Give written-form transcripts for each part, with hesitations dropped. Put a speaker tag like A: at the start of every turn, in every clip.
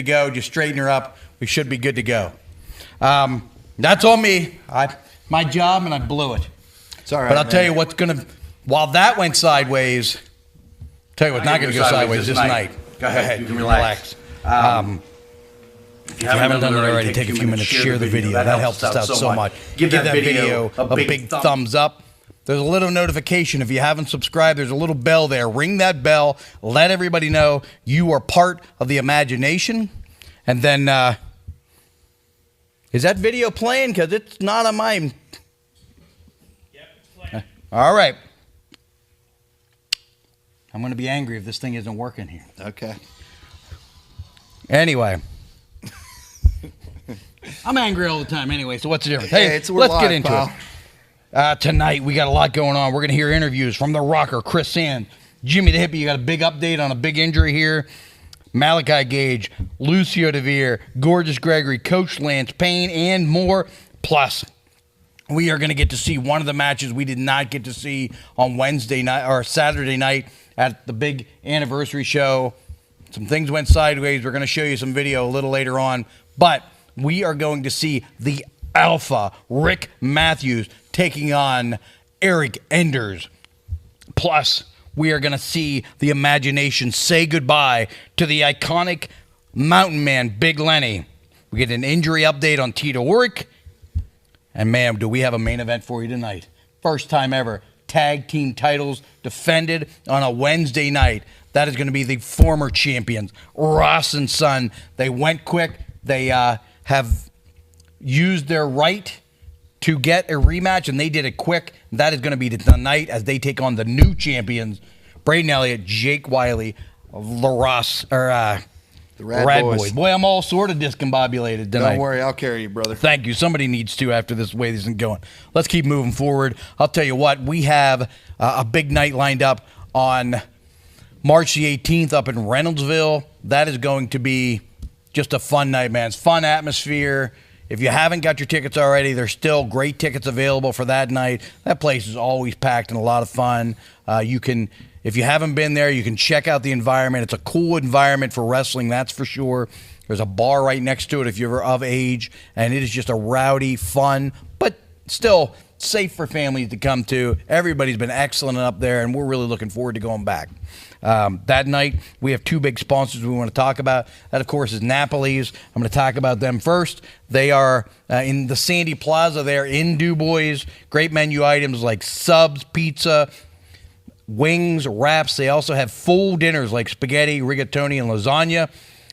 A: to go. Just straighten her up. We should be good to go. That's on me. My job, and I blew it.
B: It's all right,
A: but I'll tell you what's going to, while that went sideways, tell you what's not going to go sideways this night.
B: Go ahead. You can relax.
A: If you haven't done it already, take a few minutes, share the video. That helps us out so much. Give that video a big thumbs up. There's a little notification. If you haven't subscribed, there's a little bell there. Ring that bell. Let everybody know you are part of the ImagineNation. And then, is that video playing? Because it's not on my...
C: Yep, it's playing.
A: All right. I'm going to be angry if this thing isn't working here.
B: Okay.
A: Anyway. I'm angry all the time anyway, so what's the difference?
B: Hey,
A: let's
B: live,
A: get into
B: pal.
A: it. Tonight, we got a lot going on. We're going to hear interviews from the Rocker Kriss Sans. Jimi the Hippie, you got a big update on a big injury here. Malaki Gage, Lucio De Vir, Gorgeous Gregory, Coach Lance Payne, and more. Plus, we are going to get to see one of the matches we did not get to see on Wednesday night or Saturday night at the big anniversary show. Some things went sideways. We're going to show you some video a little later on. But we are going to see the Alpha, Rick Matthews, taking on Eric Enders. Plus, we are going to see the ImagineNation say goodbye to the iconic mountain man, Big Lenny. We get an injury update on Tito Oric. And, man, do we have a main event for you tonight. First time ever, tag team titles defended on a Wednesday night. That is going to be the former champions, Ross and Son. They went quick. They have used their right to get a rematch, and they did it quick. That is going to be tonight as they take on the new champions, Braden Elliott, Jake Wiley, the Rad Boys. Boy, I'm all sort of discombobulated tonight.
B: Don't worry, I'll carry you, brother.
A: Thank you. Somebody needs to after this way this isn't going. Let's keep moving forward. I'll tell you what, we have a big night lined up on March the 18th up in Reynoldsville. That is going to be just a fun night, man. It's fun atmosphere. If you haven't got your tickets already, there's still great tickets available for that night. That place is always packed and a lot of fun. You can, if you haven't been there, you can check out the environment. It's a cool environment for wrestling, that's for sure. There's a bar right next to it if you're of age, and it is just a rowdy, fun, but still safe for families to come to. Everybody's been excellent up there, and we're really looking forward to going back. That night, we have two big sponsors we want to talk about. That, of course, is Napoli's. I'm going to talk about them first. They are in the Sandy Plaza there in Du Bois. Great menu items like subs, pizza, wings, wraps. They also have full dinners like spaghetti, rigatoni, and lasagna.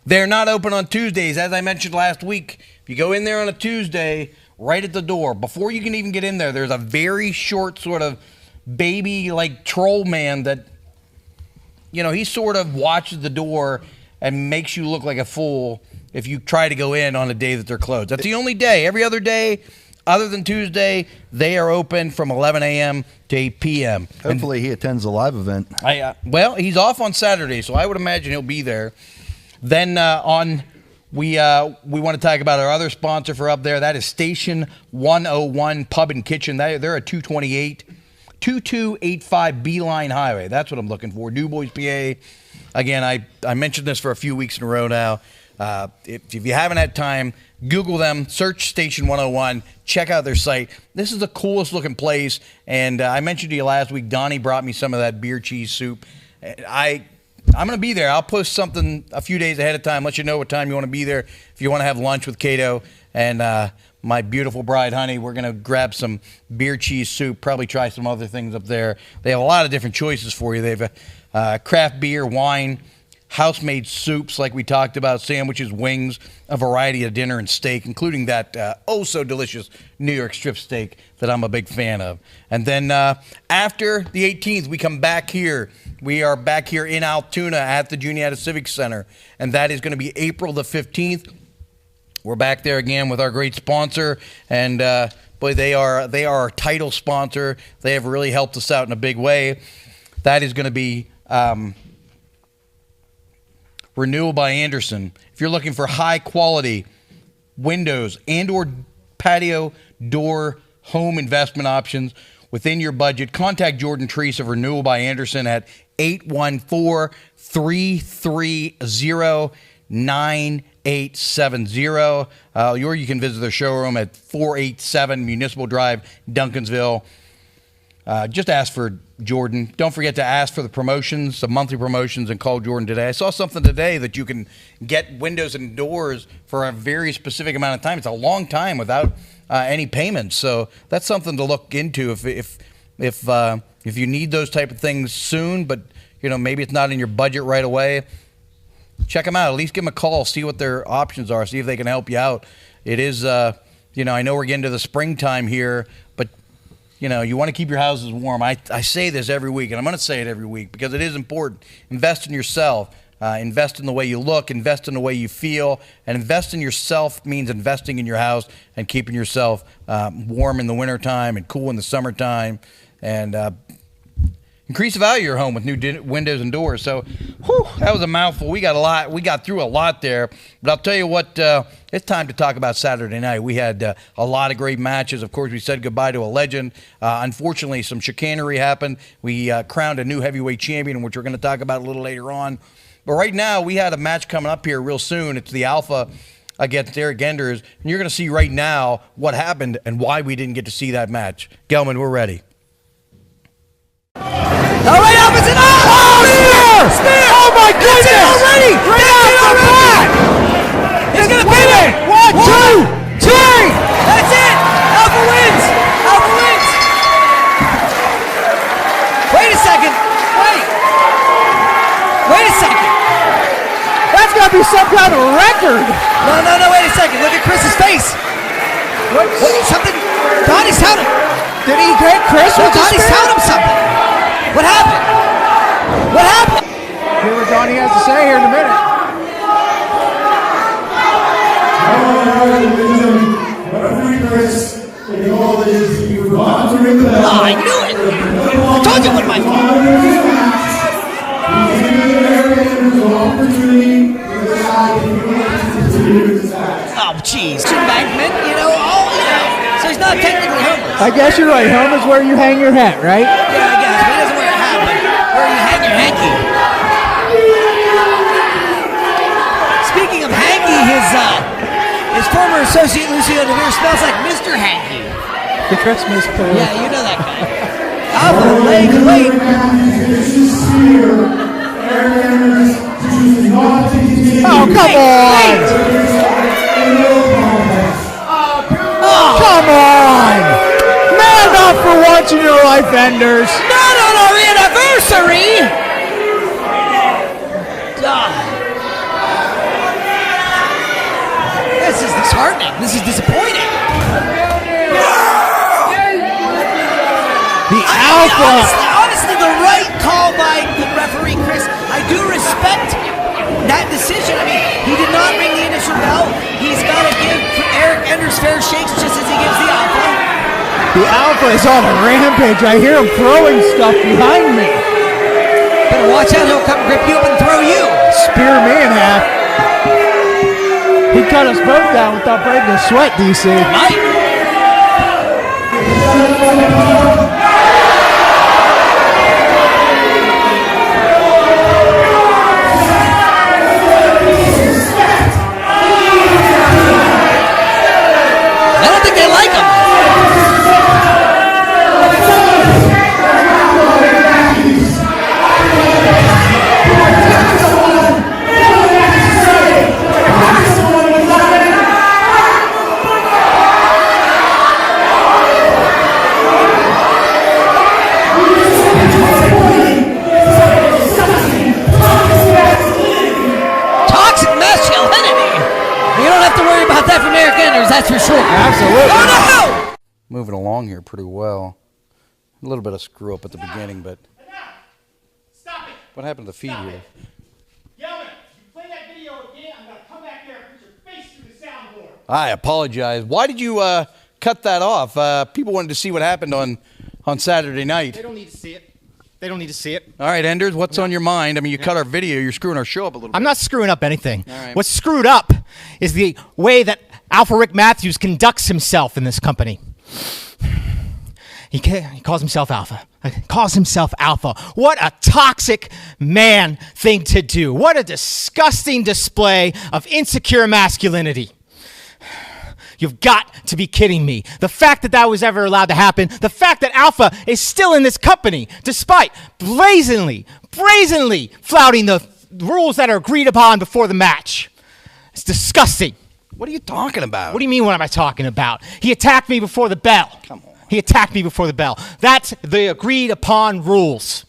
A: They're not open on Tuesdays, as I mentioned last week. If you go in there on a Tuesday, right at the door, before you can even get in there, there's a very short sort of baby-like troll man that, you know, he sort of watches the door and makes you look like a fool if you try to go in on a day that they're closed. That's the only day. Every other day, other than Tuesday, they are open from 11 a.m. to 8 p.m.
B: Hopefully he attends a live event.
A: Well, he's off on Saturday, so I would imagine he'll be there. Then we want to talk about our other sponsor for up there. That is Station 101 Pub and Kitchen. They're at 2285 Beeline Highway. That's what I'm looking for. Du Bois, PA. Again, I mentioned this for a few weeks in a row now. If you haven't had time, Google them, search Station 101, check out their site. This is the coolest looking place. And I mentioned to you last week, Donnie brought me some of that beer cheese soup. I'm going to be there. I'll post something a few days ahead of time, let you know what time you want to be there. If you want to have lunch with Cato and my beautiful bride, honey, we're going to grab some beer cheese soup, probably try some other things up there. They have a lot of different choices for you. They have craft beer, wine, house-made soups like we talked about, sandwiches, wings, a variety of dinner and steak, including that oh-so-delicious New York strip steak that I'm a big fan of. And then after the 18th, we come back here. We are back here in Altoona at the Juniata Civic Center, and that is going to be April the 15th. We're back there again with our great sponsor, and boy, they are our title sponsor. They have really helped us out in a big way. That is going to be Renewal by Anderson. If you're looking for high quality windows and or patio door home investment options within your budget, contact Jordan Treese of Renewal by Anderson at 814-330 9870. Or you can visit their showroom at 487 Municipal Drive, Duncansville. Just ask for Jordan. Don't forget to ask for the promotions, the monthly promotions, and call Jordan today. I saw something today that you can get windows and doors for a very specific amount of time. It's a long time without any payments. So that's something to look into if you need those type of things soon, but maybe it's not in your budget right away. Check them out. At least give them a call. See what their options are. See if they can help you out. It is, I know we're getting to the springtime here, but you want to keep your houses warm. I say this every week, and I'm going to say it every week because it is important. Invest in yourself. Invest in the way you look. Invest in the way you feel. And invest in yourself means investing in your house and keeping yourself warm in the wintertime and cool in the summertime. And increase the value of your home with new windows and doors. So, that was a mouthful. We got through a lot there. But I'll tell you what, it's time to talk about Saturday night. We had a lot of great matches. Of course, we said goodbye to a legend. Unfortunately, some chicanery happened. We crowned a new heavyweight champion, which we're going to talk about a little later on. But right now, we had a match coming up here real soon. It's the Alpha against Eric Enders. And you're going to see right now what happened and why we didn't get to see that match. Gelman, we're ready.
D: All right, opposite. Spear! Oh my goodness! Already! Right off the bat! He's gonna beat it! One, two, three! That's it! Alpha wins! Alpha wins! Wait a second! Wait a second! That's gotta be some kind of record! No, wait a second. Look at Chris's face! What? Something? Donnie's telling him! Did he hit Chris? Donnie's telling him something! What happened? What happened? Hear what Donnie has to say here in a minute.
E: Referee Kriss, in all this, you forgot to ring the bell.
D: Oh, I knew it! I told you it wasn't my fault. Oh, jeez. Embankment, so he's not technically homeless.
F: I guess you're right. Home is where you hang your hat, right?
D: Yeah, I guess. He doesn't wear a hat, but where you hang your hanky. Speaking of hanky, his former associate Lucio De Vir smells like Mr. Hanky.
F: The Christmas pool.
D: Yeah, you know that guy. Alpha, leg, wait.
F: Oh, come on! Come on! Man up for once in your life, Enders.
D: Not on our anniversary! This is disheartening. This is disappointing.
F: The Alpha.
D: Honestly, the right call by the referee, Chris. I do respect that decision. I mean, he did not ring the initial bell. He's got to give Eric Enders fair shakes just as he gives the Alpha.
F: The Alpha is on a rampage. I hear him throwing stuff behind me.
D: Better watch out. He'll come grip you up and throw you.
F: Spear me in half. He cut us both down without breaking a sweat, DC.
D: Might. I don't think they like him. That's for sure.
F: Absolutely.
D: Oh, no!
A: Moving along here pretty well. A little bit of screw up at the beginning, but
C: Stop it!
A: what happened to the feed here?
C: Gelman, if you play that video again, I'm going to come back there and put your face through the soundboard.
A: I apologize. Why did you cut that off? People wanted to see what happened on Saturday night.
G: They don't need to see it. They don't need to see it.
A: All right, Enders, what's on your mind? I mean, you cut our video. You're screwing our show up a little bit.
G: I'm not screwing up anything.
A: All right.
G: What's screwed up is the way that Alpha Rick Matthews conducts himself in this company. He calls himself Alpha. Calls himself Alpha. What a toxic man thing to do. What a disgusting display of insecure masculinity. You've got to be kidding me. The fact that was ever allowed to happen, the fact that Alpha is still in this company, despite brazenly flouting the rules that are agreed upon before the match. It's disgusting.
A: What are you talking about?
G: What do you mean, what am I talking about? He attacked me before the bell.
A: Come on.
G: He attacked me before the bell. That's the agreed upon rules.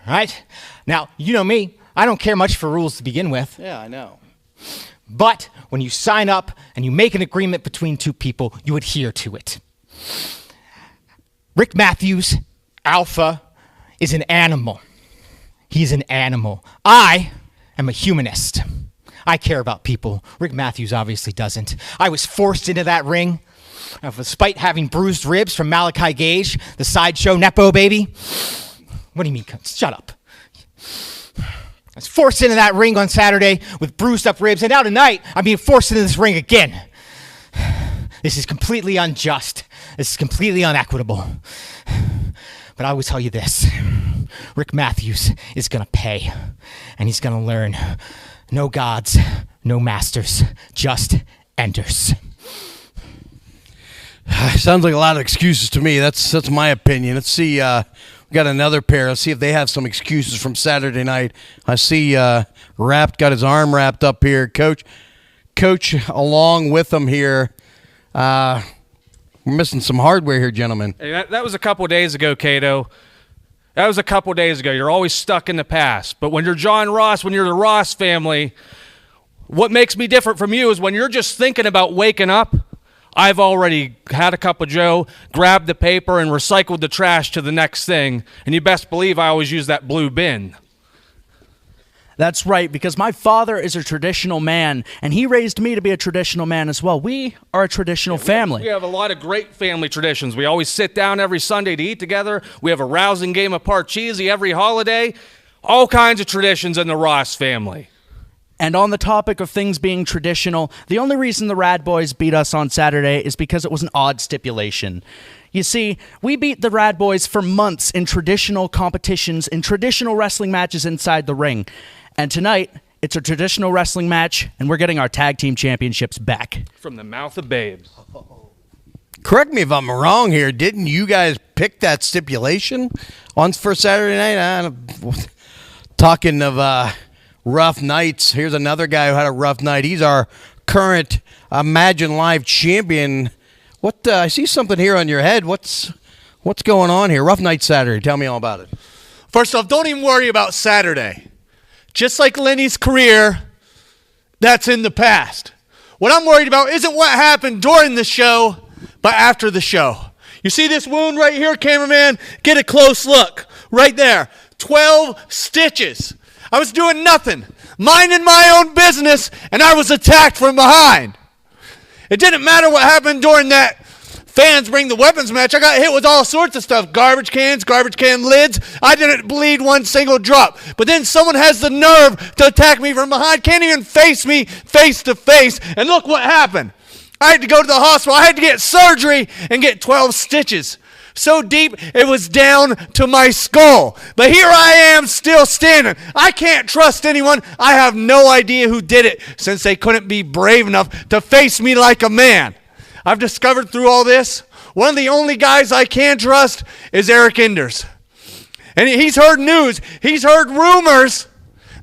G: All right? Now, you know me. I don't care much for rules to begin with.
A: Yeah, I know.
G: But when you sign up and you make an agreement between two people, you adhere to it. Rick Matthews, Alpha, is an animal. He's an animal. I am a humanist. I care about people. Rick Matthews obviously doesn't. I was forced into that ring, despite having bruised ribs from Malaki Gage, the sideshow Nepo baby. What do you mean? Shut up. I was forced into that ring on Saturday with bruised up ribs, and now tonight I'm being forced into this ring again. This is completely unjust. This is completely unequitable. But I will tell you this. Rick Matthews is going to pay, and he's going to learn no gods, no masters, just enders.
A: Sounds like a lot of excuses to me. That's my opinion. Let's see. We got another pair. Let's see if they have some excuses from Saturday night. I see Wrapped got his arm wrapped up here. Coach, along with him here. We're missing some hardware here, gentlemen.
H: Hey, that was a couple of days ago, Cato. That was a couple of days ago. You're always stuck in the past. But when you're John Ross, when you're the Ross family, what makes me different from you is when you're just thinking about waking up, I've already had a cup of joe, grabbed the paper, and recycled the trash to the next thing. And you best believe I always use that blue bin.
F: That's right, because my father is a traditional man, and he raised me to be a traditional man as well. We are a traditional family.
H: We have a lot of great family traditions. We always sit down every Sunday to eat together. We have a rousing game of Parcheesi every holiday. All kinds of traditions in the Ross family.
F: And on the topic of things being traditional, the only reason the Rad Boys beat us on Saturday is because it was an odd stipulation. You see, we beat the Rad Boys for months in traditional competitions, in traditional wrestling matches inside the ring. And tonight, it's a traditional wrestling match, and we're getting our tag team championships back.
H: From the mouth of babes.
A: Correct me if I'm wrong here. Didn't you guys pick that stipulation for Saturday night? Talking of rough nights, here's another guy who had a rough night. He's our current Imagine Live champion. What? I see something here on your head. What's going on here? Rough night Saturday. Tell me all about it.
I: First off, don't even worry about Saturday. Just like Lenny's career, that's in the past. What I'm worried about isn't what happened during the show, but after the show. You see this wound right here, cameraman? Get a close look. Right there. 12 stitches. I was doing nothing, minding my own business, and I was attacked from behind. It didn't matter what happened during that Fans Bring the Weapons match. I got hit with all sorts of stuff. Garbage cans, garbage can lids. I didn't bleed one single drop. But then someone has the nerve to attack me from behind, can't even face me face to face. And look what happened. I had to go to the hospital. I had to get surgery and get 12 stitches. So deep, it was down to my skull. But here I am still standing. I can't trust anyone. I have no idea who did it since they couldn't be brave enough to face me like a man. I've discovered through all this, one of the only guys I can trust is Eric Enders. And he's heard news. He's heard rumors.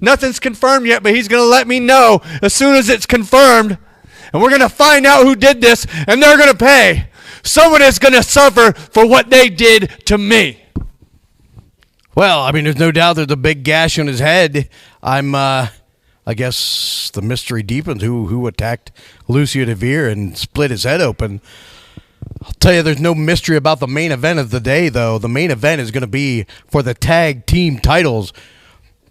I: Nothing's confirmed yet, but he's going to let me know as soon as it's confirmed. And we're going to find out who did this, and they're going to pay. Someone is going to suffer for what they did to me.
A: Well, I mean, there's no doubt there's a big gash on his head. I guess the mystery deepens. Who attacked Lucio de Vir and split his head open? I'll tell you, there's no mystery about the main event of the day, though. The main event is going to be for the tag team titles.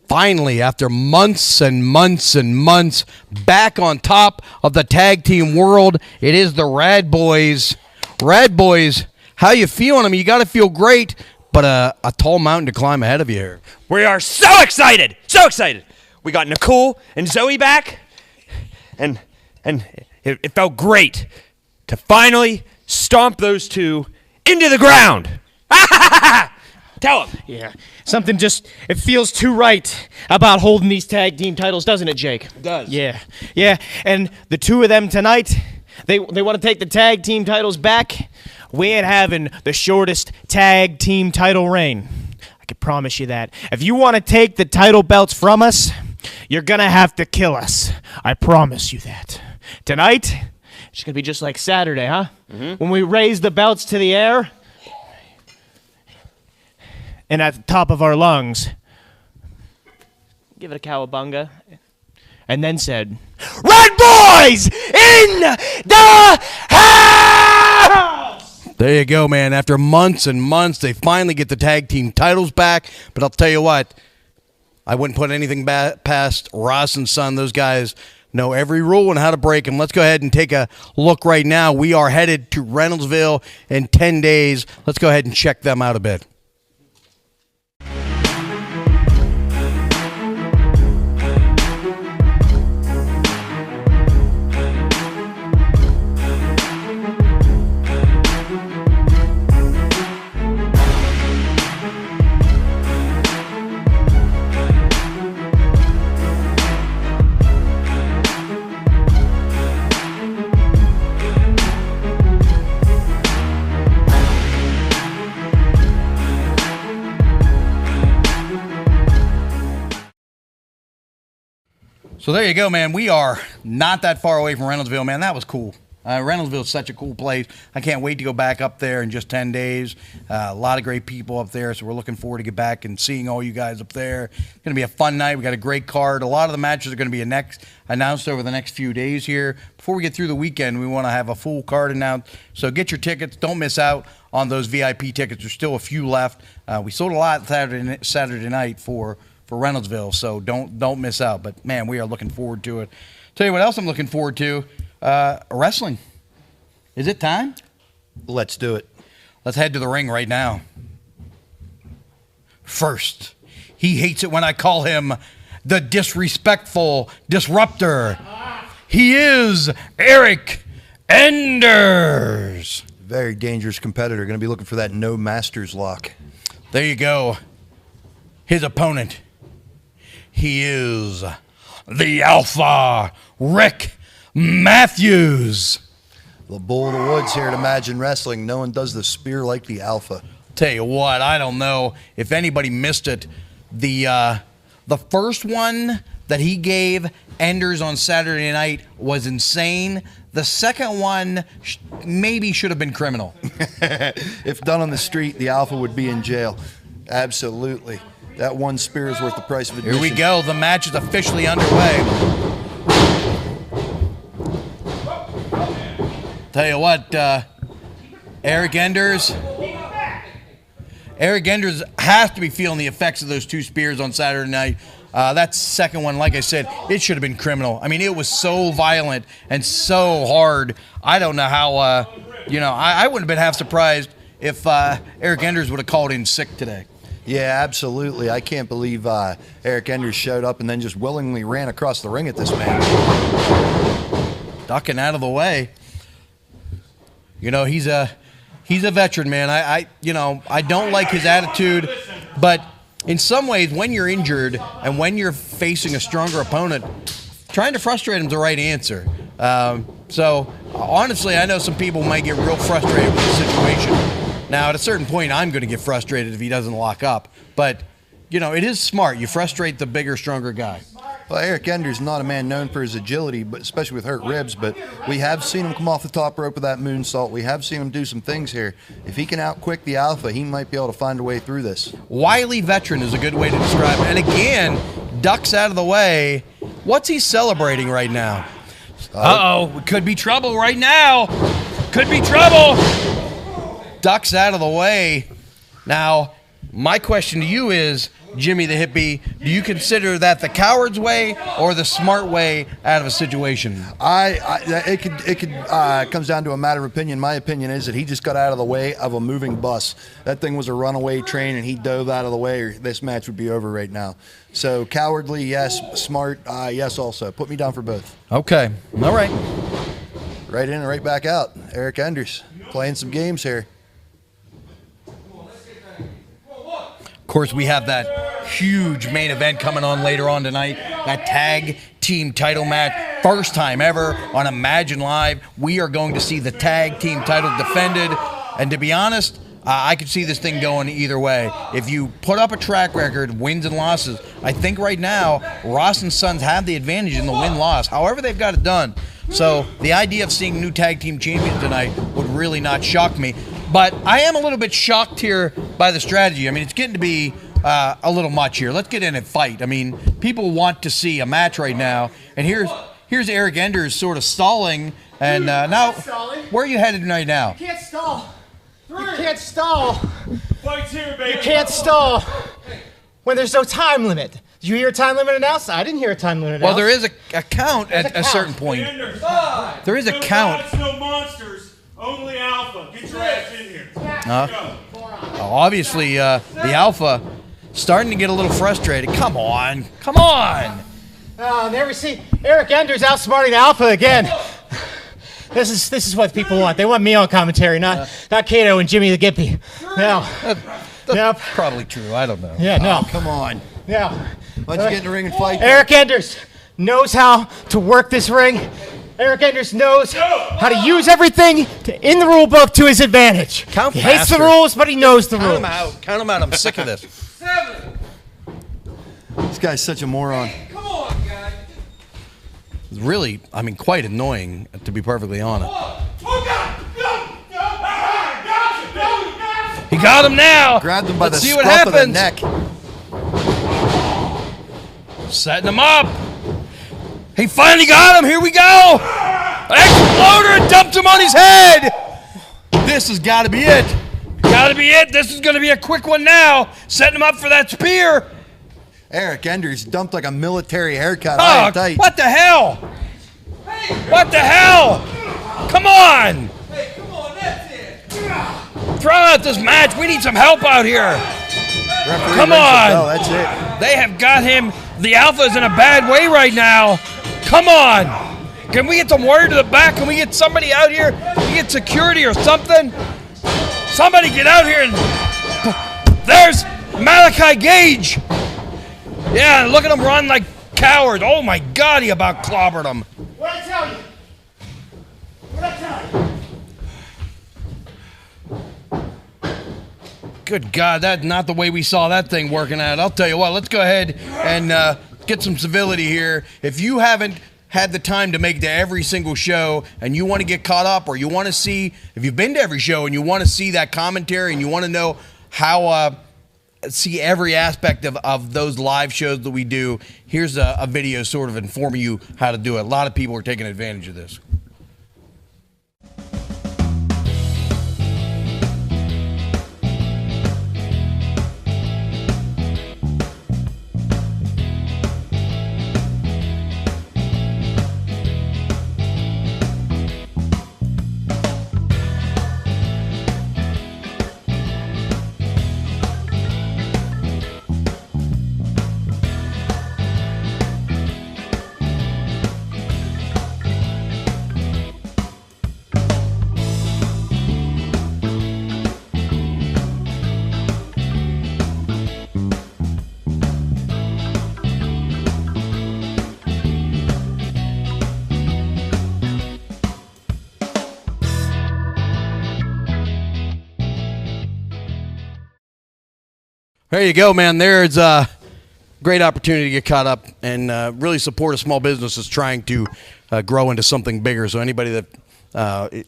A: Finally, after months and months and months, back on top of the tag team world, it is the Rad Boys. Rad Boys, how you feeling? I mean, you got to feel great, but a tall mountain to climb ahead of you here.
J: We are so excited! So excited! We got Nicole and Zoe back, and it felt great to finally stomp those two into the ground. Tell him.
D: Yeah. Something just, it feels too right about holding these tag team titles, doesn't it, Jake?
J: It does.
D: Yeah. Yeah. And the two of them tonight, they want to take the tag team titles back. We ain't having the shortest tag team title reign. I can promise you that. If you want to take the title belts from us, you're going to have to kill us. I promise you that. Tonight, it's going to be just like Saturday, huh? When we raise the belts to the air and at the top of our lungs, give it a cowabunga, and then said, Rad Boys in the house!
A: There you go, man. After months and months, they finally get the tag team titles back. But I'll tell you what, I wouldn't put anything past Ross and Son. Those guys know every rule and how to break them. Let's go ahead and take a look right now. We are headed to Reynoldsville in 10 days. Let's go ahead and check them out a bit. So there you go, man. We are not that far away from Reynoldsville, man. That was cool. Reynoldsville is such a cool place. I can't wait to go back up there in just 10 days. A lot of great people up there, so we're looking forward to get back and seeing all you guys up there. It's going to be a fun night. We got a great card. A lot of the matches are going to be announced over the next few days here. Before we get through the weekend, we want to have a full card announced. So get your tickets. Don't miss out on those VIP tickets. There's still a few left. We sold a lot Saturday night for Reynoldsville, so don't miss out. But, man, we are looking forward to it. Tell you what else I'm looking forward to, wrestling. Is it time?
B: Let's do it.
A: Let's head to the ring right now. First, he hates it when I call him the disrespectful disruptor. He is Eric Enders.
B: Very dangerous competitor. Going to be looking for that no master's lock.
A: There you go. His opponent. He is the Alpha, Rick Matthews.
B: The bull of the woods here at Imagine Wrestling. No one does the spear like the Alpha.
A: Tell you what, I don't know if anybody missed it. The first one that he gave Enders on Saturday night was insane. The second one maybe should have been criminal.
B: If done on the street, the Alpha would be in jail. Absolutely. That one spear is worth the price of admission.
A: Here we go. The match is officially underway. Tell you what, Eric Enders has to be feeling the effects of those two spears on Saturday night. That second one, like I said, it should have been criminal. I mean, it was so violent and so hard. I don't know how, I wouldn't have been half surprised if Eric Enders would have called in sick today.
B: Yeah, absolutely. I can't believe Eric Enders showed up and then just willingly ran across the ring at this man.
A: Ducking out of the way. You know, he's a veteran, man. I don't like his attitude, but in some ways, when you're injured and when you're facing a stronger opponent, trying to frustrate him is the right answer. So, honestly, I know some people might get real frustrated with the situation. Now, at a certain point, I'm going to get frustrated if he doesn't lock up. But, it is smart. You frustrate the bigger, stronger guy.
B: Well, Eric Enders is not a man known for his agility, but especially with hurt ribs, but we have seen him come off the top rope with that moonsault. We have seen him do some things here. If he can outquick the Alpha, he might be able to find a way through this.
A: Wily veteran is a good way to describe it. And again, ducks out of the way. What's he celebrating right now? Uh-oh, could be trouble right now. Could be trouble. Ducks out of the way. Now, my question to you is, Jimi the Hippie, do you consider that the coward's way or the smart way out of a situation?
B: It comes down to a matter of opinion. My opinion is that he just got out of the way of a moving bus. That thing was a runaway train, and he dove out of the way, or this match would be over right now. So cowardly, yes. Smart, yes also. Put me down for both.
A: Okay. All right.
B: Right in and right back out. Eric Enders playing some games here.
A: course, we have that huge main event coming on later on tonight, that tag team title match. First time ever on Imagine Live, we are going to see the tag team title defended. And to be honest, I could see this thing going either way. If you put up a track record, wins and losses, I think right now, Ross and Sons have the advantage in the win-loss. However they've got it done. So the idea of seeing new tag team champions tonight would really not shock me. But I am a little bit shocked here by the strategy. I mean, it's getting to be a little much here. Let's get in and fight. I mean, people want to see a match right now. And here's Eric Enders sort of stalling. And now, where are you headed right now?
G: You can't stall. You can't stall.
C: Fight's here, baby.
G: You can't stall when there's no time limit. Did you hear a time limit announced? I didn't hear a time limit announced.
A: Well, there is a count at a certain point. There is a count.
C: No monsters, only alpha. Get your ass in here.
A: Obviously, the Alpha starting to get a little frustrated. Come on. Come on.
G: There we see Eric Enders outsmarting the Alpha again. This is what people want. They want me on commentary, not Kato and Jimi the Hippie.
A: That's probably true. I don't know.
G: Yeah, no.
B: Oh, come on.
G: Yeah.
B: Why don't you get in the ring and fight?
G: Eric Enders knows how to work this ring. Eric Enders knows how to use everything in the rule book to his advantage. He hates the rules, but he knows the rules.
A: Count him out. Count him out. I'm sick of this.
C: 7.
B: This guy's such a moron.
C: Come on, guys.
A: It's really, I mean, quite annoying, to be perfectly honest. He got him now.
B: Grabbed him by
A: Let's
B: the
A: see what
B: scruff of the
A: happens.
B: neck.
A: Setting him up. He finally got him. Here we go. Exploder and dumped him on his head. This has got to be it. Got to be it. This is going to be a quick one now. Setting him up for that spear.
B: Eric Enders dumped like a military haircut.
A: Oh, what the hell? What the hell? Come on.
C: Hey, come on, that's it.
A: Throw out this match. We need some help out here.
B: Referee
A: Come
B: rings the
A: on.
B: bell. That's it.
A: They have got him. The Alpha's in a bad way right now. Come on. Can we get some word to the back? Can we get somebody out here? Can we get security or something? Somebody get out here and... There's Malaki Gage. Yeah, look at him run like cowards. Oh my God, he about clobbered him.
C: What'd I tell you? What'd I tell you?
A: Good God, that's not the way we saw that thing working out. I'll tell you what, let's go ahead and get some civility here. If you haven't had the time to make it to every single show and you want to get caught up, or you want to see, if you've been to every show and you want to see that commentary and you want to know how, see every aspect of those live shows that we do, here's a video sort of informing you how to do it. A lot of people are taking advantage of this. There you go, man. There's a great opportunity to get caught up and really support a small business that's trying to grow into something bigger. So anybody that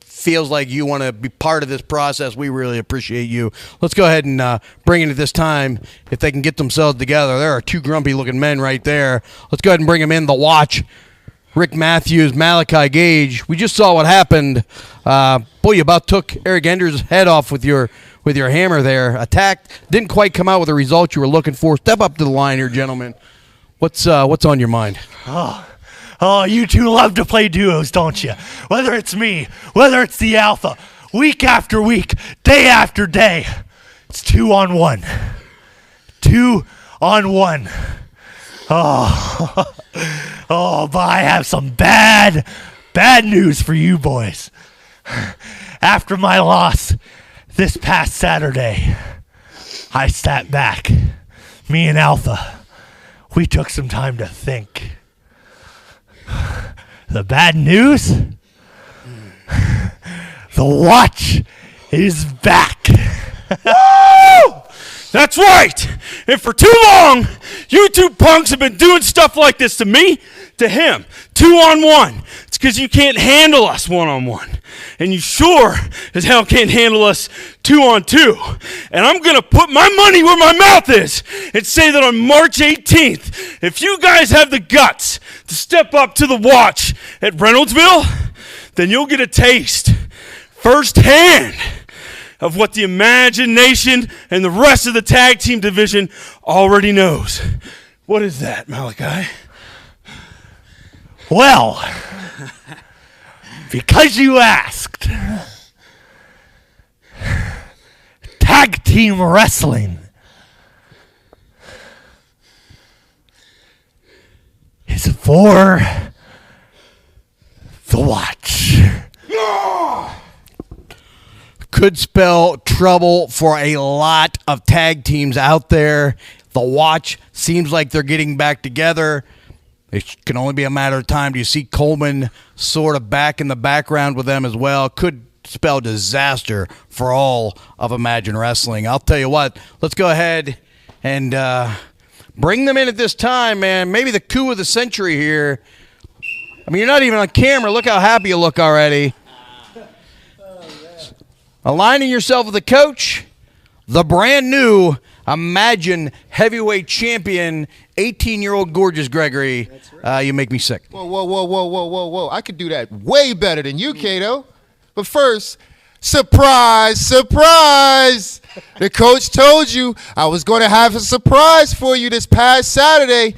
A: feels like you want to be part of this process, we really appreciate you. Let's go ahead and bring in at this time, if they can get themselves together. There are two grumpy-looking men right there. Let's go ahead and bring them in. The Watch, Rick Matthews, Malaki Gage. We just saw what happened. Boy, you about took Eric Enders' head off with your hammer there. Attacked, didn't quite come out with the result you were looking for. Step up to the line here, gentlemen. What's on your mind?
K: Oh, you two love to play duos, don't you? Whether it's me, whether it's the Alpha, week after week, day after day, it's 2-on-1. 2-on-1. Oh, but I have some bad news for you boys. After my loss this past Saturday, I sat back. Me and Alpha, we took some time to think. The bad news? The watch is back.
J: Woo! That's right. And for too long, you two punks have been doing stuff like this to me, to him, 2-on-1. It's because you can't handle us 1-on-1. And you sure as hell can't handle us 2-on-2. And I'm going to put my money where my mouth is and say that on March 18th, if you guys have the guts to step up to the watch at Reynoldsville, then you'll get a taste firsthand of what the ImagineNation and the rest of the tag team division already knows. What is that, Malaki?
K: Well, because you asked, tag team wrestling is for the watch.
A: Could spell trouble for a lot of tag teams out there. The watch seems like they're getting back together. It can only be a matter of time. Do you see Coleman sort of back in the background with them as well? Could spell disaster for all of Imagine Wrestling. I'll tell you what, let's go ahead and bring them in at this time, man. Maybe the coup of the century here. I mean, you're not even on camera. Look how happy you look already. Aligning yourself with the coach, the brand new Imagine heavyweight champion, 18-year-old gorgeous Gregory. That's right. You make me sick.
L: Whoa. I could do that way better than you, Kato. But first, surprise. The coach told you I was going to have a surprise for you this past Saturday,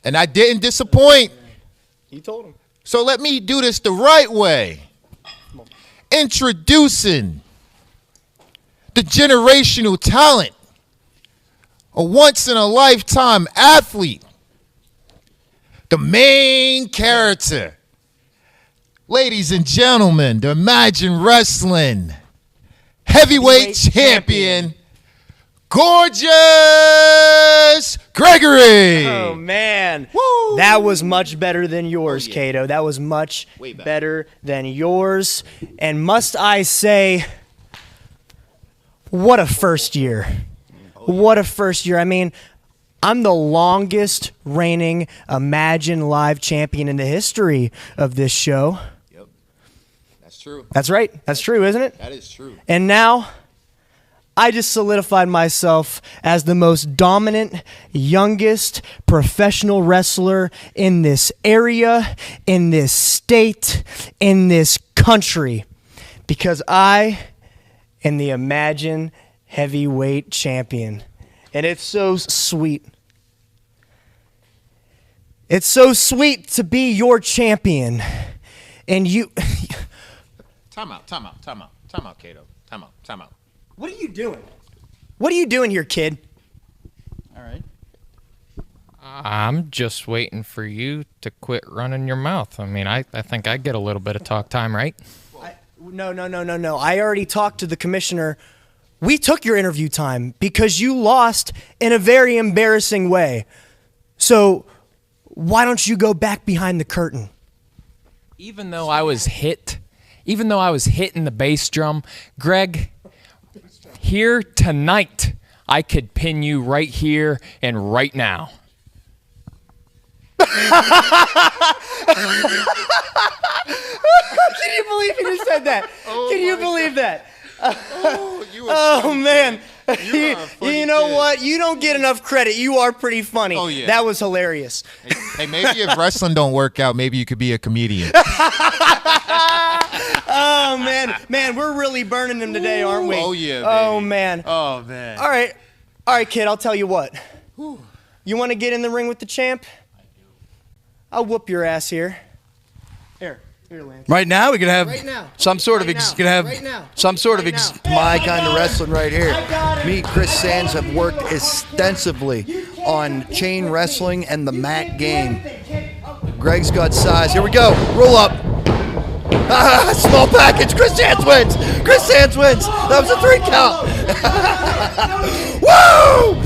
L: and I didn't disappoint.
D: You told him.
L: So let me do this the right way. Introducing the generational talent, a once-in-a-lifetime athlete, the main character. Ladies and gentlemen, the Imagine Wrestling heavyweight champion, gorgeous Gregory.
J: Oh, man.
L: Woo.
J: That was much better than yours, Kato. That was much better than yours. And must I say, what a first year. What a first year. I mean, I'm the longest reigning Imagine Live champion in the history of this show.
L: Yep. That's true.
J: That's right. That's true, isn't it?
L: That is true.
J: And now, I just solidified myself as the most dominant, youngest professional wrestler in this area, in this state, in this country. Because I am the Imagine heavyweight champion. And it's so sweet. It's so sweet to be your champion. And you...
L: Time out, Kato. Time out.
J: What are you doing? What are you doing here, kid?
D: All right.
M: I'm just waiting for you to quit running your mouth. I mean, I think I get a little bit of talk time, right?
J: No. I already talked to the commissioner. We took your interview time because you lost in a very embarrassing way. So why don't you go back behind the curtain?
M: Even though I was hit in the bass drum, Greg, here tonight, I could pin you right here and right now.
J: Can you believe he just said that? Can you believe that? Oh man. You know what? You don't get enough credit. You are pretty funny.
L: Oh, yeah.
J: That was hilarious.
L: Hey, maybe if wrestling don't work out, maybe you could be a comedian.
J: Oh man, we're really burning them today, aren't we?
L: Oh yeah. Baby.
J: Oh man.
L: Oh man.
J: All right, kid. I'll tell you what. You want to get in the ring with the champ? I do. I'll whoop your ass here. Here, Lance.
A: Right now, we can have some sort of
B: my kind of wrestling right here. Me, Kriss Sans, have worked extensively on chain wrestling and the mat game. Greg's got size. Here we go. Roll up. Small package. Kriss Sans wins. That was a 3 count. Woo!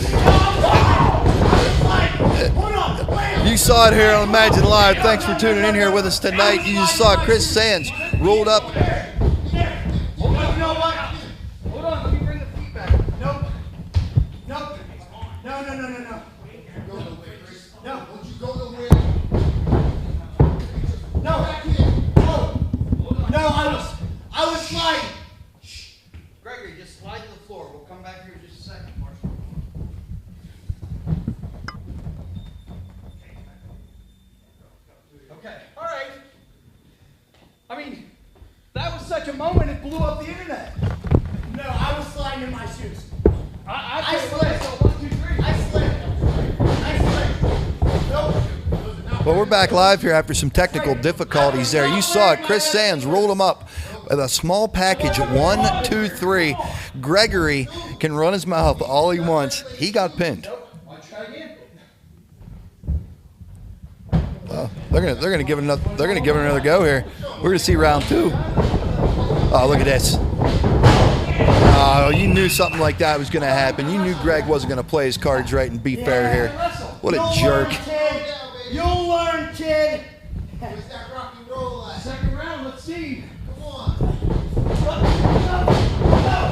B: You saw it here on Imagine Live. Thanks for tuning in here with us tonight. You just saw Kriss Sans rolled up.
C: Hold on, let me bring the feet back. Nope. No. No, I was sliding. Shh. Gregory, just slide to the floor. We'll come back here in just a second, Marshall. Okay. All right. I mean, that was such a moment, it blew up the internet. No, I was sliding in my shoes. I slid. So 1, 2, 3. I slid. Nope.
B: Well, we're back live here after some technical difficulties there. You saw it. Kriss Sans rolled him up with a small package. 1, 2, 3. Gregory can run his mouth all he wants. He got pinned. They're gonna give it another go here. We're gonna see round 2. Oh, look at this. Oh, you knew something like that was gonna happen. You knew Greg wasn't gonna play his cards right and be fair here. What a jerk.
C: You'll learn, kid. Where's that rock and roll at? Second round, let's see. Come on.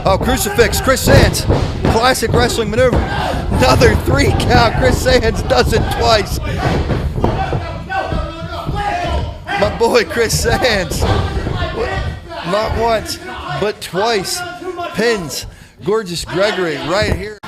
B: Oh, crucifix, Kriss Sans. Classic wrestling maneuver. Another 3 count. Kriss Sans does it twice. My boy Kriss Sans. Not once, but twice. Pins gorgeous Gregory right here.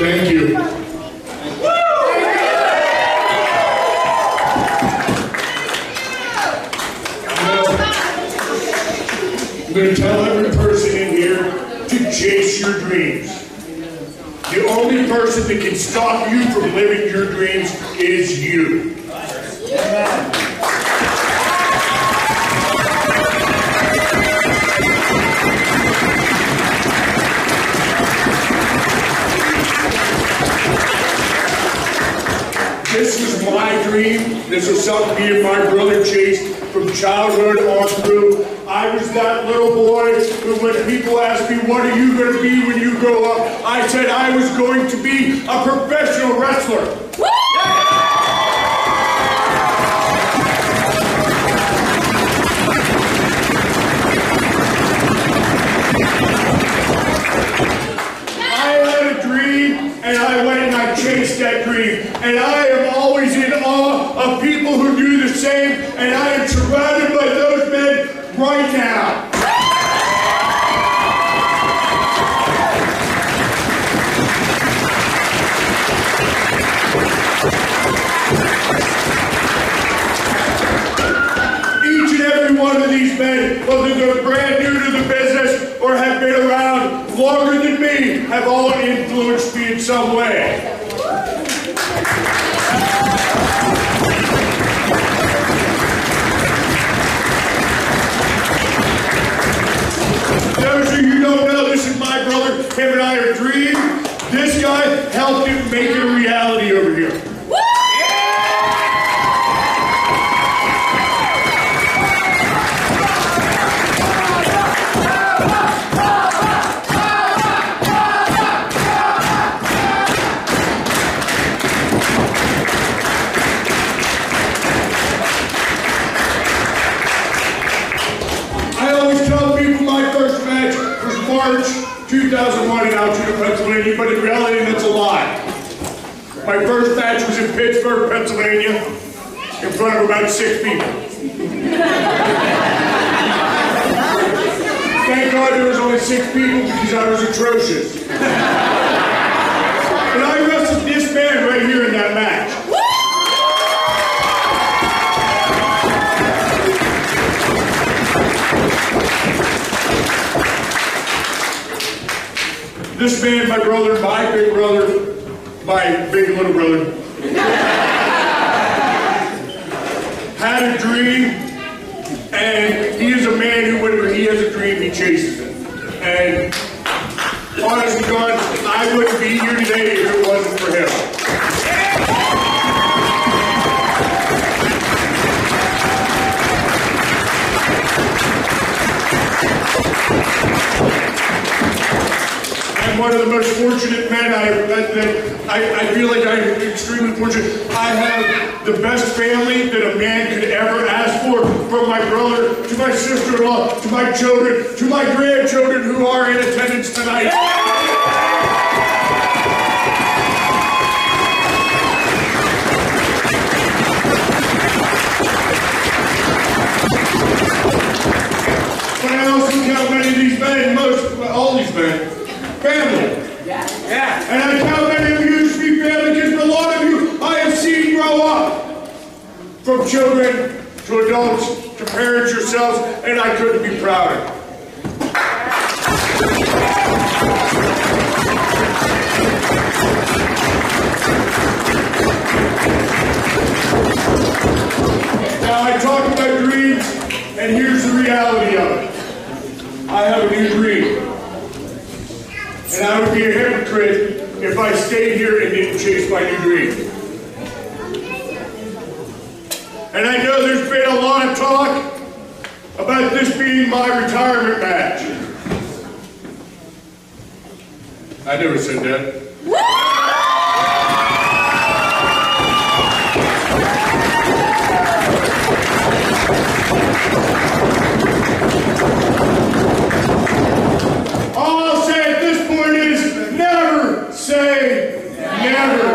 E: Thank you. I'm going to tell every person in here to chase your dreams. The only person that can stop you from living your dreams is you. This was my dream. This was something me and my brother chased from childhood on through. I was that little boy who, when people asked me, what are you going to be when you grow up? I said I was going to be a professional wrestler. I had a dream, and I went and I chased that dream. And I am always in awe of people who do the same, and I am surrounded by those men right now. Each and every one of these men, whether they're brand new to the business or have been around longer than me, have all influenced me in some way. Those of you who don't know, this is my brother. Him and I are dream. This guy helped him make it a reality over here. March 2001 in Altoona, Pennsylvania, but in reality that's a lie. My first match was in Pittsburgh, Pennsylvania, in front of about 6 people. Thank God there was only 6 people because I was atrocious. But I wrestled this man right here in that match. This man, my brother, my big little brother, had a dream, and he is a man who, whenever he has a dream, he chases it. And honestly, God, I wouldn't be here today if it wasn't for him. I'm one of the most fortunate men. I feel like I'm extremely fortunate. I have the best family that a man could ever ask for, from my brother to my sister-in-law to my children to my grandchildren who are in attendance tonight. But I also count many of these men, all these men, family. Yeah. And I count many of you to be family because a lot of you I have seen grow up. From children to adults to parents yourselves, and I couldn't be prouder. Now I talk about dreams, and here's the reality of it. I have a new dream. And I would be a hypocrite if I stayed here and didn't chase my new dream. And I know there's been a lot of talk about this being my retirement match. I never said that. All I'll say at this point is never say never.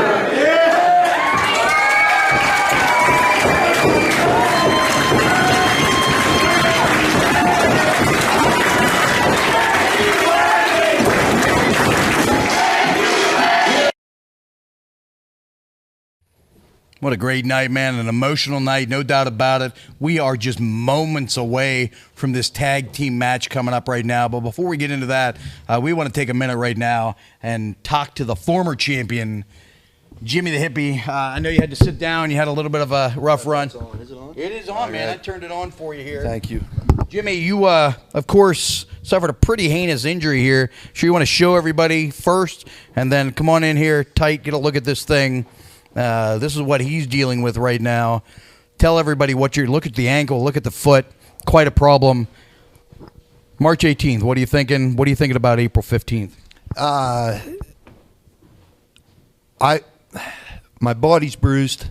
A: What a great night, man. An emotional night, no doubt about it. We are just moments away from this tag team match coming up right now. But before we get into that, we want to take a minute right now and talk to the former champion, Jimi the Hippie. I know you had to sit down. You had a little bit of a rough run.
B: Is it on?
A: It is on, man. I turned it on for you here.
B: Thank you.
A: Jimi, you, of course, suffered a pretty heinous injury here. Sure you want to show everybody first, and then come on in here tight, get a look at this thing. This is what he's dealing with right now. Tell everybody what you're. Look at the ankle. Look at the foot. Quite a problem. March 18th. What are you thinking? What are you thinking about April 15th?
B: My body's bruised,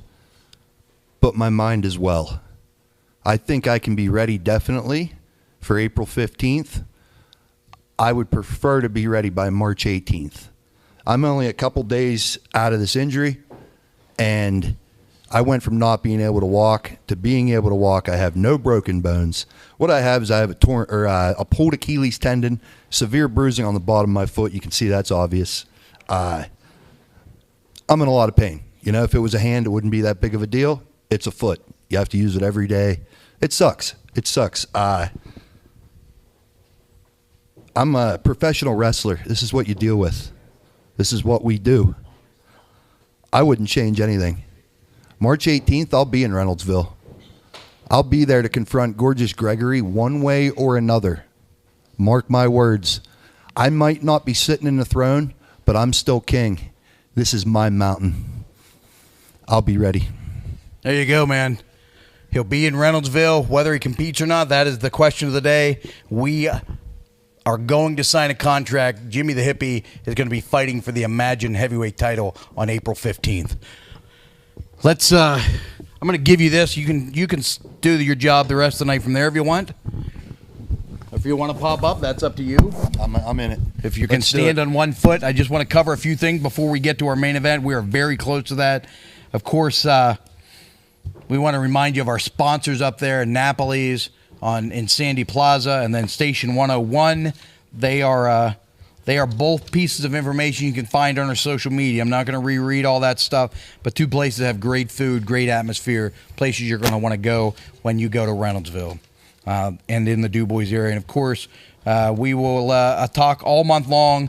B: but my mind as well. I think I can be ready definitely for April 15th. I would prefer to be ready by March 18th. I'm only a couple days out of this injury. And I went from not being able to walk to being able to walk. I have no broken bones. What I have is I have a pulled Achilles tendon, severe bruising on the bottom of my foot. You can see that's obvious. I'm in a lot of pain. You know, if it was a hand, it wouldn't be that big of a deal. It's a foot. You have to use it every day. It sucks. It sucks. I'm a professional wrestler. This is what you deal with. This is what we do. I wouldn't change anything. March 18th, I'll be in Reynoldsville. I'll be there to confront gorgeous Gregory one way or another. Mark my words. I might not be sitting in the throne, but I'm still king. This is my mountain. I'll be ready.
A: There you go, man. He'll be in Reynoldsville. Whether he competes or not, that is the question of the day. We are going to sign a contract. Jimi the Hippie is going to be fighting for the Imagine heavyweight title on April 15th. Let's. I'm going to give you this. You can do your job the rest of the night from there if you want. If you want to pop up, that's up to you.
B: I'm in it.
A: If you can stand on one foot, I just want to cover a few things before we get to our main event. We are very close to that. Of course, we want to remind you of our sponsors up there in Napoli's in Sandy Plaza, and then Station 101. They are both pieces of information you can find on our social media. I'm not going to reread all that stuff, but two places that have great food, great atmosphere, places you're going to want to go when you go to Reynoldsville and in the Du Bois area. And of course, we will talk all month long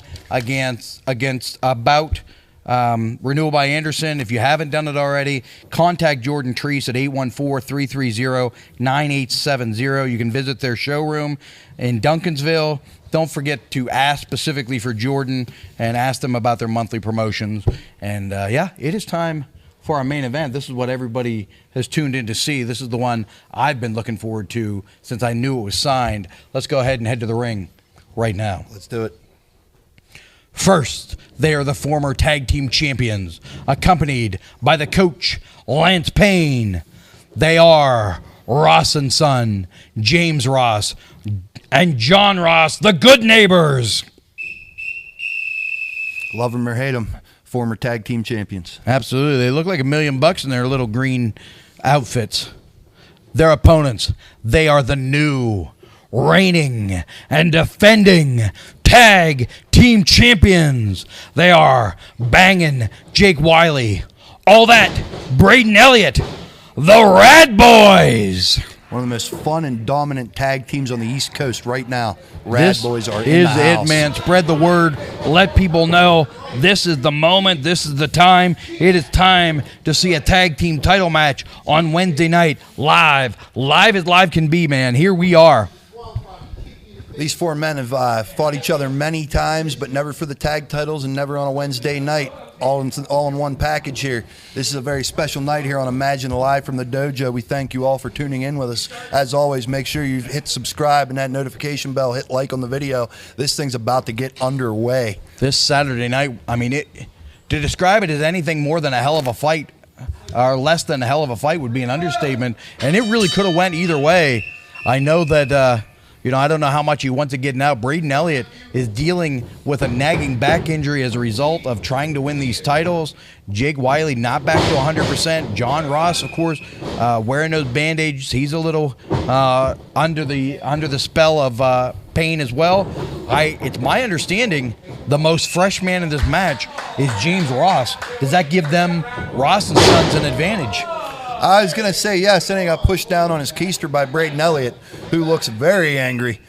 A: about Renewal by Anderson. If you haven't done it already, contact Jordan Treese at 814-330-9870. You can visit their showroom in Duncansville. Don't forget to ask specifically for Jordan and ask them about their monthly promotions. And it is time for our main event. This is what everybody has tuned in to see. This is the one I've been looking forward to since I knew it was signed. Let's go ahead and head to the ring right now.
B: Let's do it.
A: First, they are the former tag team champions, accompanied by the coach, Lance Payne. They are Ross and Son, James Ross, and John Ross, the good neighbors.
B: Love them or hate them, former tag team champions.
A: Absolutely. They look like $1 million in their little green outfits. Their opponents, they are the new, reigning, and defending tag team champions. They are Bangin' Jake Wiley. All that, Braden Elliott, the Rad Boys.
B: One of the most fun and dominant tag teams on the East Coast right now. Rad Boys are in the house.
A: This is it, man. Spread the word. Let people know this is the moment. This is the time. It is time to see a tag team title match on Wednesday night live. Live as live can be, man. Here we are.
B: These four men have fought each other many times, but never for the tag titles and never on a Wednesday night. All in one package here. This is a very special night here on Imagine Live from the dojo. We thank you all for tuning in with us. As always, make sure you hit subscribe and that notification bell. Hit like on the video. This thing's about to get underway.
A: This Saturday night, I mean, to describe it as anything more than a hell of a fight, or less than a hell of a fight, would be an understatement. And it really could have went either way. I know that. I don't know how much he wants to get out. Braden Elliott is dealing with a nagging back injury as a result of trying to win these titles. Jake Wiley not back to 100%. John Ross, of course, wearing those band-aids. He's a little under the spell of pain as well. It's my understanding the most fresh man in this match is James Ross. Does that give them, Ross and Sons, an advantage?
B: I was going to say yes, then he got pushed down on his keister by Braden Elliott, who looks very angry.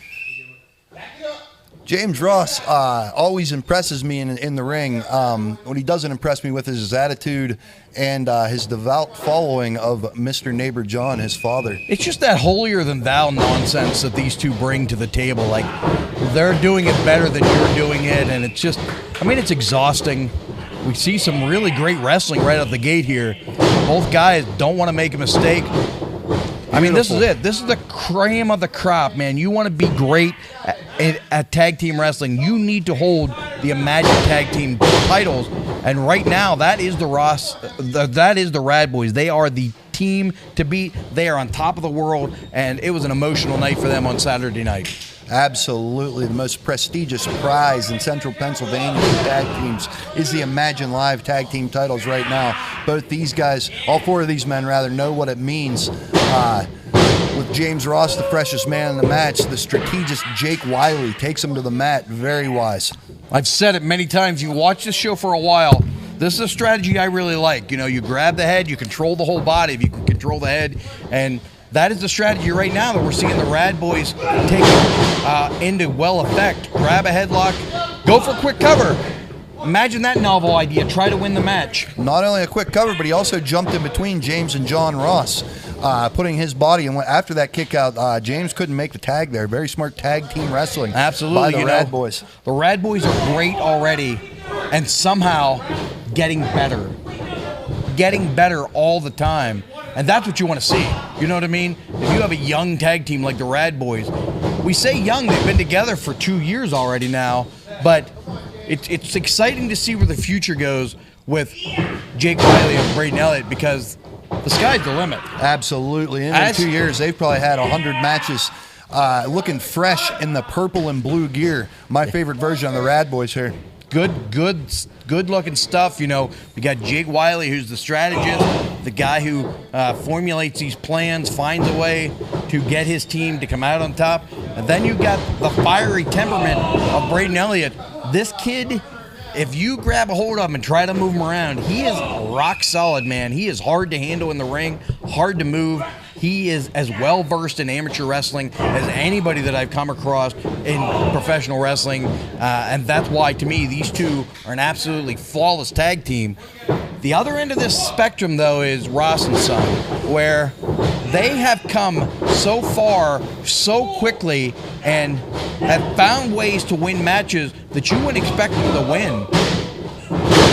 B: James Ross always impresses me in the ring. What he doesn't impress me with is his attitude and his devout following of Mr. Neighbor John, his father.
A: It's just that holier-than-thou nonsense that these two bring to the table. Like, they're doing it better than you're doing it, and it's just, I mean, it's exhausting. We see some really great wrestling right out the gate here. Both guys don't want to make a mistake. I mean, this is it. This is the cream of the crop, man. You want to be great at tag team wrestling. You need to hold the Imagine Tag Team titles. And right now, that is the Rad Boys. They are the team to beat. They are on top of the world, and it was an emotional night for them on Saturday night.
B: Absolutely. The most prestigious prize in Central Pennsylvania for tag teams is the Imagine Live tag team titles right now. Both these guys, all four of these men rather, know what it means. With James Ross, the freshest man in the match, the strategist Jake Wiley takes him to the mat. Very wise.
A: I've said it many times. You watch this show for a while. This is a strategy I really like. You know, you grab the head, you control the whole body if you can control the head, and that is the strategy right now that we're seeing the Rad Boys take into well effect. Grab a headlock, go for a quick cover. Imagine that novel idea. Try to win the match.
B: Not only a quick cover, but he also jumped in between James and John Ross, putting his body. And after that kick out, James couldn't make the tag there. Very smart tag team wrestling.
A: Absolutely.
B: By the Rad Boys.
A: The Rad Boys are great already, and somehow getting better. Getting better all the time. And that's what you want to see. You know what I mean? If you have a young tag team like the Rad Boys, we say young, they've been together for 2 years already now, but it's exciting to see where the future goes with Jake Wiley and Braden Elliott, because the sky's the limit.
B: Absolutely. In 2 years, they've probably had 100 matches looking fresh in the purple and blue gear. My favorite version of the Rad Boys here. Good looking stuff. You know, we got Jake Wiley, who's the strategist, the guy who formulates these plans, finds a way to get his team to come out on top. And then you got the fiery temperament of Braden Elliott. This kid, if you grab a hold of him and try to move him around, he is rock solid, man. He is hard to handle in the ring, hard to move. He is as well versed in amateur wrestling as anybody that I've come across in professional wrestling, and that's why, to me, these two are an absolutely flawless tag team. The other end of this spectrum, though, is Ross and Son, where they have come so far so quickly and have found ways to win matches that you wouldn't expect them to win.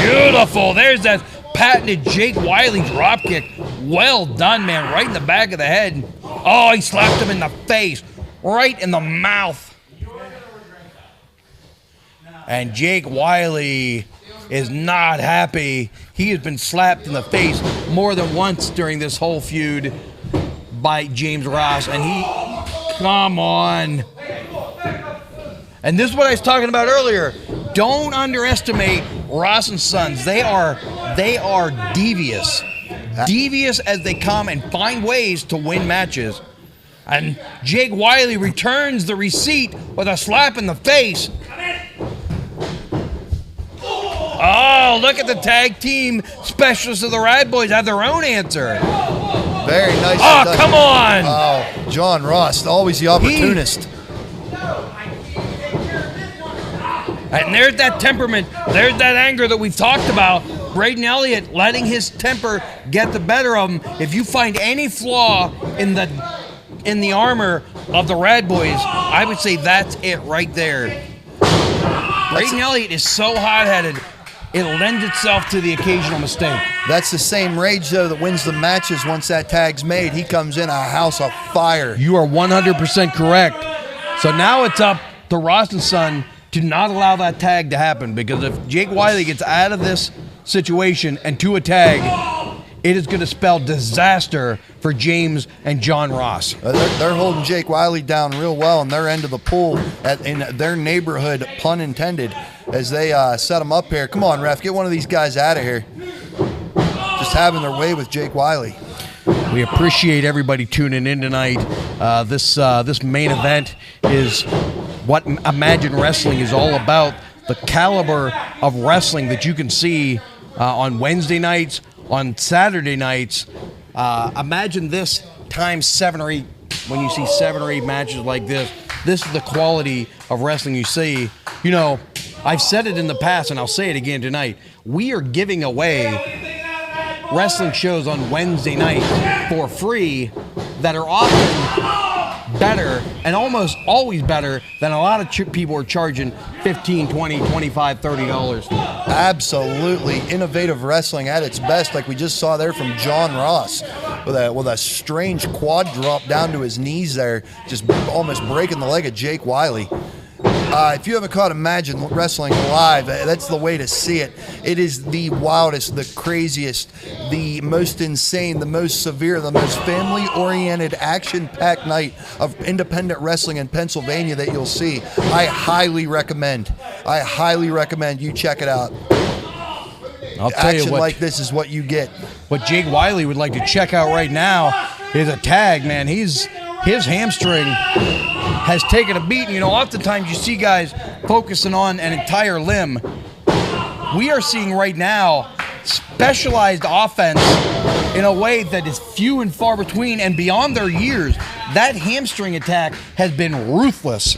B: Beautiful. There's that patented Jake Wiley dropkick. Well done, man. Right in the back of the head. Oh, he slapped him in the face. Right in the mouth. And Jake Wiley is not happy. He has been slapped in the face more than once during this whole feud by James Ross. And come on. And this is what I was talking about earlier. Don't underestimate Ross and Sons. They are devious. Devious as they come and find ways to win matches. And Jake Wiley returns the receipt with a slap in the face. Oh, look at the tag team specialists of the Rad Boys have their own answer. Very nice.
A: Oh, come on.
B: Oh, John Ross, always the opportunist.
A: And there's that temperament. There's that anger that we've talked about. Braden Elliott letting his temper get the better of him. If you find any flaw in the armor of the Rad Boys, I would say that's it right there. Braden Elliott is so hot-headed, it lends itself to the occasional mistake.
B: That's the same rage, though, that wins the matches once that tag's made. He comes in a house of fire.
A: You are 100% correct. So now it's up to Ross and Son to not allow that tag to happen, because if Jake Wiley gets out of this situation and to a tag, it is going to spell disaster for James and John Ross.
B: They're holding Jake Wiley down real well in their end of the pool, in their neighborhood, pun intended, as they set him up here. Come on, ref, get one of these guys out of here. Just having their way with Jake Wiley.
A: We appreciate everybody tuning in tonight. This main event is what Imagine Wrestling is all about, the caliber of wrestling that you can see on Wednesday nights, on Saturday nights. Imagine this times 7 or 8 when you see 7 or 8 matches like this. This is the quality of wrestling you see. You know, I've said it in the past, and I'll say it again tonight. We are giving away wrestling shows on Wednesday night for free that are often better and almost always better than a lot of people are charging $15, $20, $25, $30.
B: Absolutely innovative wrestling at its best, like we just saw there from John Ross with a strange quad drop down to his knees there, just almost breaking the leg of Jake Wiley. If you haven't caught Imagine Wrestling live, that's the way to see it. It is the wildest, the craziest, the most insane, the most severe, the most family-oriented, action-packed night of independent wrestling in Pennsylvania that you'll see. I highly recommend you check it out.
A: I'll tell
B: Action
A: you what,
B: like this is what you get.
A: What Jake Wiley would like to check out right now is a tag, man. His hamstring has taken a beating. You know, oftentimes you see guys focusing on an entire limb. We are seeing right now specialized offense in a way that is few and far between and beyond their years. That hamstring attack has been ruthless.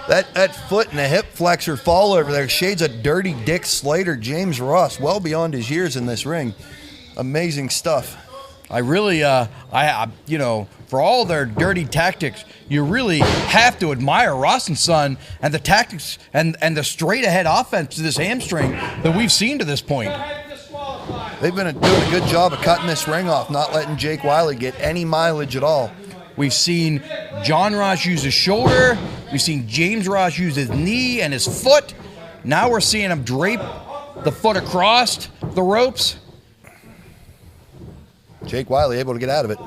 B: That foot and the hip flexor fall over there, shades of Dirty Dick Slater, James Ross, well beyond his years in this ring. Amazing stuff.
A: I really, you know, for all their dirty tactics, you really have to admire Ross and Son and the tactics and the straight ahead offense to this hamstring that we've seen to this point.
B: They've been doing a good job of cutting this ring off, not letting Jake Wiley get any mileage at all.
A: We've seen John Ross use his shoulder. We've seen James Ross use his knee and his foot. Now we're seeing him drape the foot across the ropes.
B: Jake Wiley able to get out of it.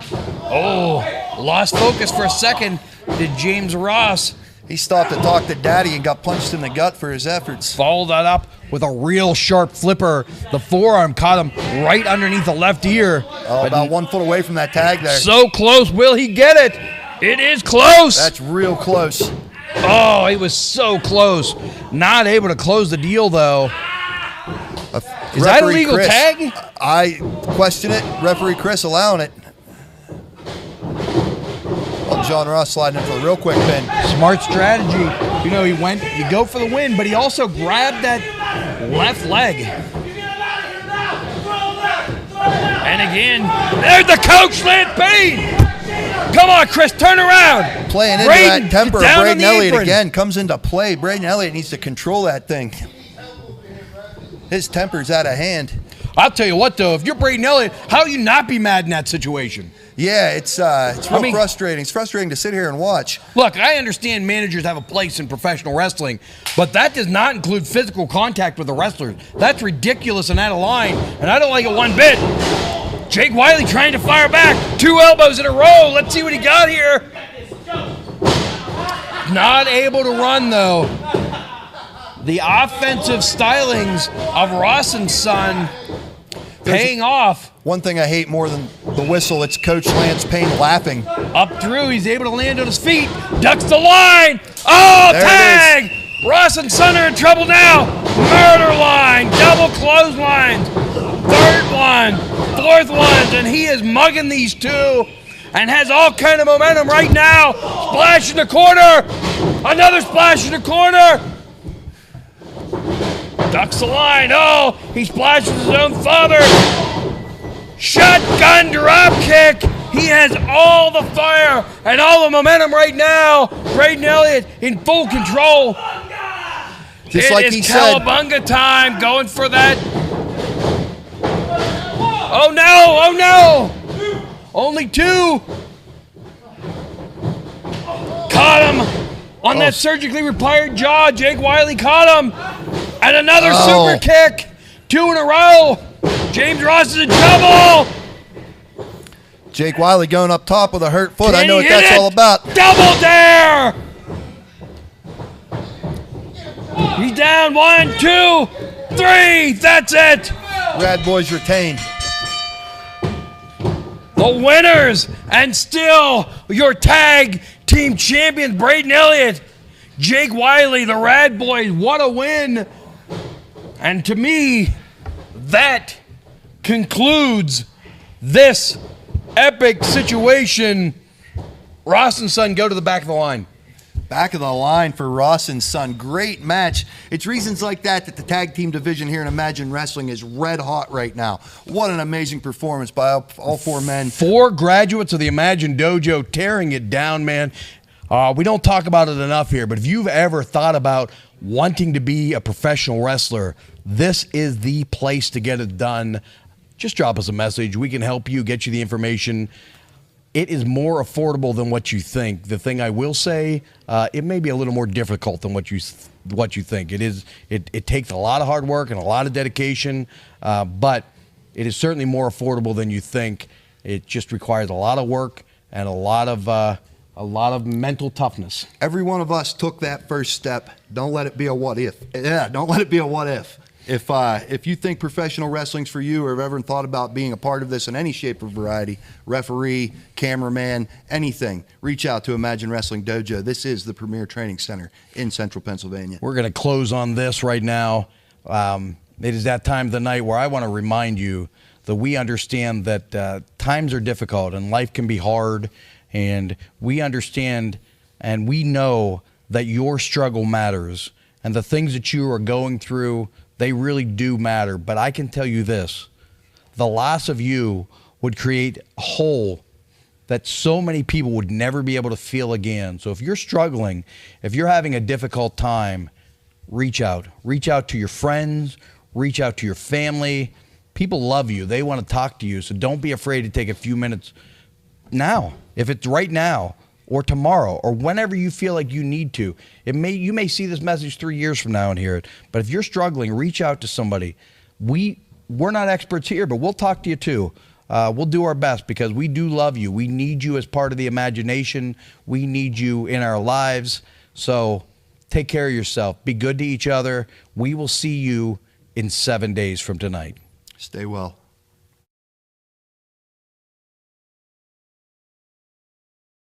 A: Oh, lost focus for a second. Did James Ross?
B: He stopped to talk to Daddy and got punched in the gut for his efforts.
A: Followed that up with a real sharp flipper. The forearm caught him right underneath the left ear.
B: Oh, about 1 foot away from that tag there.
A: So close. Will he get it? It is close.
B: That's real close.
A: Oh, he was so close. Not able to close the deal, though. Is that a legal tag?
B: I question it. Referee Kriss allowing it. Oh, John Ross sliding in for a real quick pin.
A: Smart strategy. You know, you go for the win, but he also grabbed that left leg. And again, there's the coach slant pain. Come on, Chris, turn around.
B: Playing into that temper of Braden Elliott again comes into play. Braden Elliott needs to control that thing. His temper's out of hand.
A: I'll tell you what, though, if you're Braden Elliott, how you not be mad in that situation?
B: Yeah, it's real frustrating. It's frustrating to sit here and watch.
A: Look, I understand managers have a place in professional wrestling, but that does not include physical contact with the wrestlers. That's ridiculous and out of line, and I don't like it one bit. Jake Wiley trying to fire back. 2 elbows in a row. Let's see what he got here. Not able to run, though. The offensive stylings of Ross and Son paying off.
B: One thing I hate more than the whistle, it's Coach Lance Payne laughing.
A: Up through, he's able to land on his feet. Ducks the line. Oh,
B: there
A: tag! Ross and Son are in trouble now. Murder line, double clotheslines, 3rd one, 4th one, and he is mugging these two and has all kind of momentum right now. Splash in the corner. Another splash in the corner. Ducks the line. Oh, he splashes his own father. Shotgun drop kick. He has all the fire and all the momentum right now. Braden Elliott in full control.
B: Just like he said.
A: It is Cowabunga time. Going for that. Oh no! Oh no! Only 2. Caught him on that surgically repaired jaw. Jake Wiley caught him. And another super kick. 2 in a row. James Ross is in trouble.
B: Jake Wiley going up top with a hurt foot. I know what that's all about.
A: Double dare. He's down. 1, 2, 3. That's it.
B: Rad Boys retained.
A: The winners and still your tag team champion, Braden Elliott, Jake Wiley, the Rad Boys, what a win. And to me, that concludes this epic situation. Ross and Son, go to the back of the line.
B: Back of the line for Ross and Son. Great match. It's reasons like that that the tag team division here in Imagine Wrestling is red hot right now. What an amazing performance by all four men.
A: 4 graduates of the Imagine Dojo tearing it down, man. We don't talk about it enough here, but if you've ever thought about wanting to be a professional wrestler, this is the place to get it done. Just drop us a message. We can help you, get you the information. It is more affordable than what you think. The thing I will say, it may be a little more difficult than what you think. It is. It takes a lot of hard work and a lot of dedication, but it is certainly more affordable than you think. It just requires a lot of work and a lot of mental toughness.
B: Every one of us took that first step. Don't let it be a what if. Yeah, don't let it be a what if. If you think professional wrestling's for you or have ever thought about being a part of this in any shape or variety, referee, cameraman, anything, reach out to Imagine Wrestling Dojo. This is the premier training center in Central Pennsylvania.
A: We're going to close on this right now. It is that time of the night where I want to remind you that we understand that times are difficult and life can be hard, and we understand and we know that your struggle matters and the things that you are going through, they really do matter. But I can tell you this, the loss of you would create a hole that so many people would never be able to feel again. So if you're struggling, if you're having a difficult time, reach out. Reach out to your friends, reach out to your family. People love you. They want to talk to you. So don't be afraid to take a few minutes now. If it's right now or tomorrow or whenever you feel like you need to. You may see this message 3 years from now and hear it. But if you're struggling, reach out to somebody. We're not experts here, but we'll talk to you too. We'll do our best because we do love you. We need you as part of the imagination. We need you in our lives. So take care of yourself. Be good to each other. We will see you in 7 days from tonight.
B: Stay well.